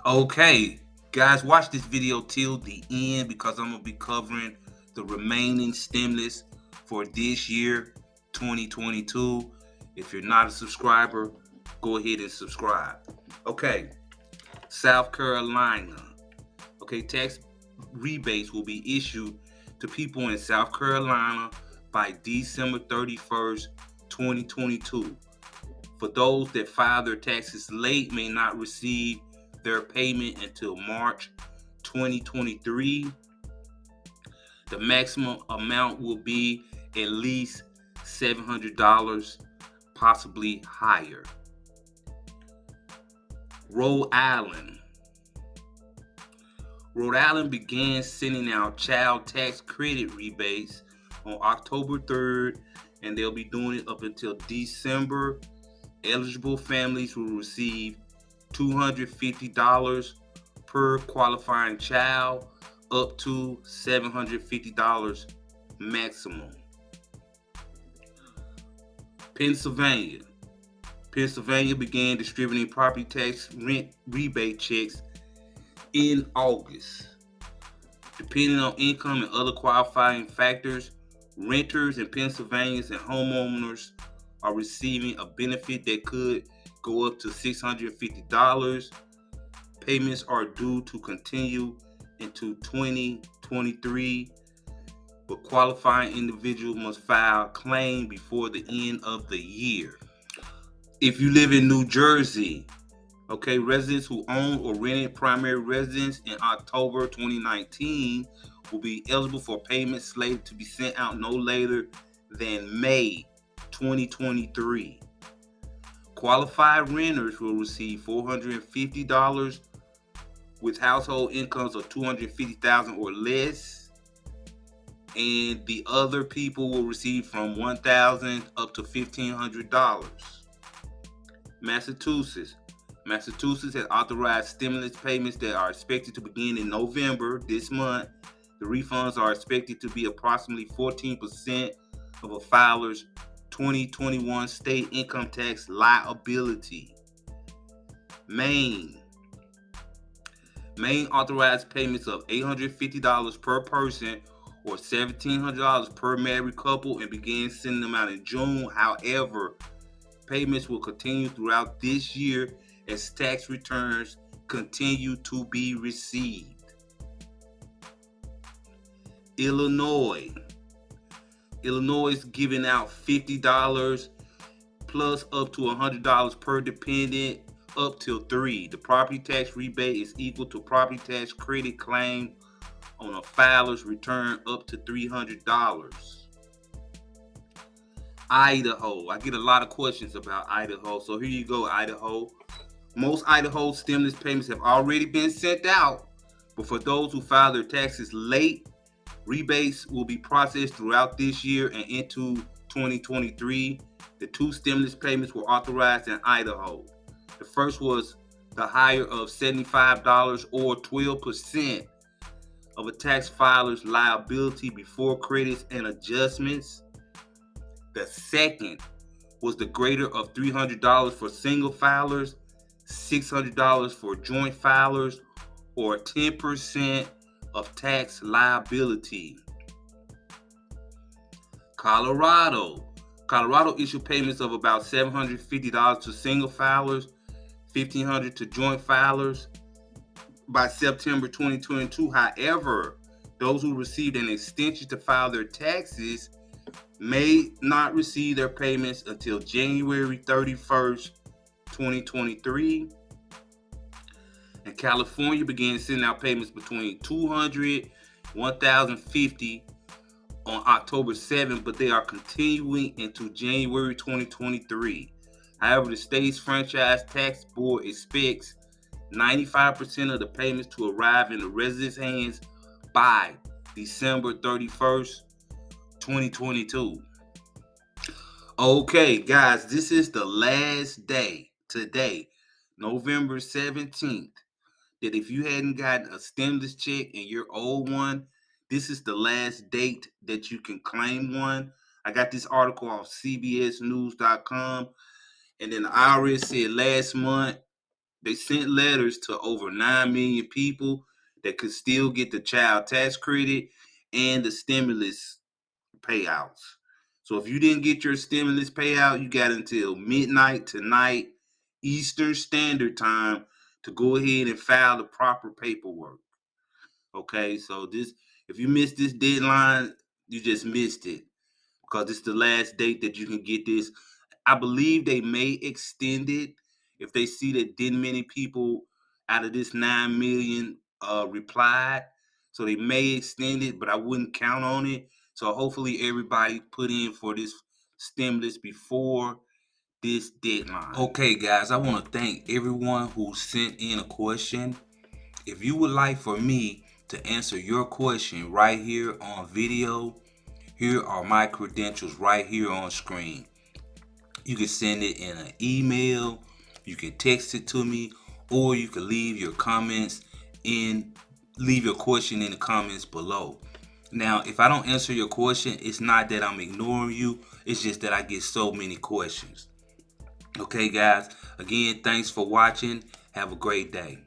Okay, guys, watch this video till the end because I'm going to be covering the remaining stimulus for this year, 2022. If you're not a subscriber, go ahead and subscribe. Okay, South Carolina. Okay, tax rebates will be issued to people in South Carolina by December 31st, 2022. For those that file their taxes late may not receive their payment until March 2023. The maximum amount will be at least $700, possibly higher. Rhode Island. Rhode Island began sending out child tax credit rebates on October 3rd, and they'll be doing it up until December. Eligible families will receive $250 per qualifying child, up to $750 maximum. Pennsylvania. Pennsylvania began distributing property tax rent rebate checks in August. Depending on income and other qualifying factors, renters in Pennsylvania and homeowners are receiving a benefit that could go up to $650. Payments are due to continue into 2023, but qualifying individuals must file a claim before the end of the year. If you live in New Jersey, okay, residents who own or rented primary residence in October 2019 will be eligible for payments slated to be sent out no later than May 2023. Qualified renters will receive $450 with household incomes of $250,000 or less, and the other people will receive from $1,000 up to $1,500. Massachusetts has authorized stimulus payments that are expected to begin in November this month. The refunds are expected to be approximately 14% of a filer's 2021 state income tax liability. Maine authorized payments of $850 per person or $1,700 per married couple and began sending them out in June. However, payments will continue throughout this year as tax returns continue to be received. Illinois is giving out $50 plus up to $100 per dependent up till 3. The property tax rebate is equal to property tax credit claim on a filer's return up to $300. Idaho. I get a lot of questions about Idaho. So here you go, Idaho. Most Idaho stimulus payments have already been sent out, but for those who file their taxes late, rebates will be processed throughout this year and into 2023. The 2 stimulus payments were authorized in Idaho. The first was the higher of $75 or 12% of a tax filer's liability before credits and adjustments. The second was the greater of $300 for single filers, $600 for joint filers, or 10% of tax liability. Colorado issued payments of about $750 to single filers, $1,500 to joint filers by September 2022. However, those who received an extension to file their taxes may not receive their payments until January 31st, 2023. And California began sending out payments between $200 and $1,050 on October 7th, but they are continuing into January 2023. However, the state's franchise tax board expects 95% of the payments to arrive in the residents' hands by December 31st, 2022. Okay, guys, this is the last day today, November 17th, that if you hadn't gotten a stimulus check and you're owed one, this is the last date that you can claim one. I got this article off CBSnews.com, and then the IRS said last month They sent letters to over 9 million people that could still get the child tax credit and the stimulus payouts. So if you didn't get your stimulus payout, you got until midnight tonight, Eastern Standard Time, to go ahead and file the proper paperwork. Okay, so if you missed this deadline, you just missed it, because it's the last date that you can get this. I believe they may extend it if they see that didn't many people out of this 9 million replied. So they may extend it, but I wouldn't count on it. So hopefully everybody put in for this stimulus before this deadline. Okay, guys, I want to thank everyone who sent in a question. If you would like for me to answer your question right here on video, here are my credentials right here on screen. You can send it in an email, you can text it to me, or you can leave your question in the comments below. Now, if I don't answer your question, it's not that I'm ignoring you, it's just that I get so many questions. Okay, guys, again, thanks for watching. Have a great day.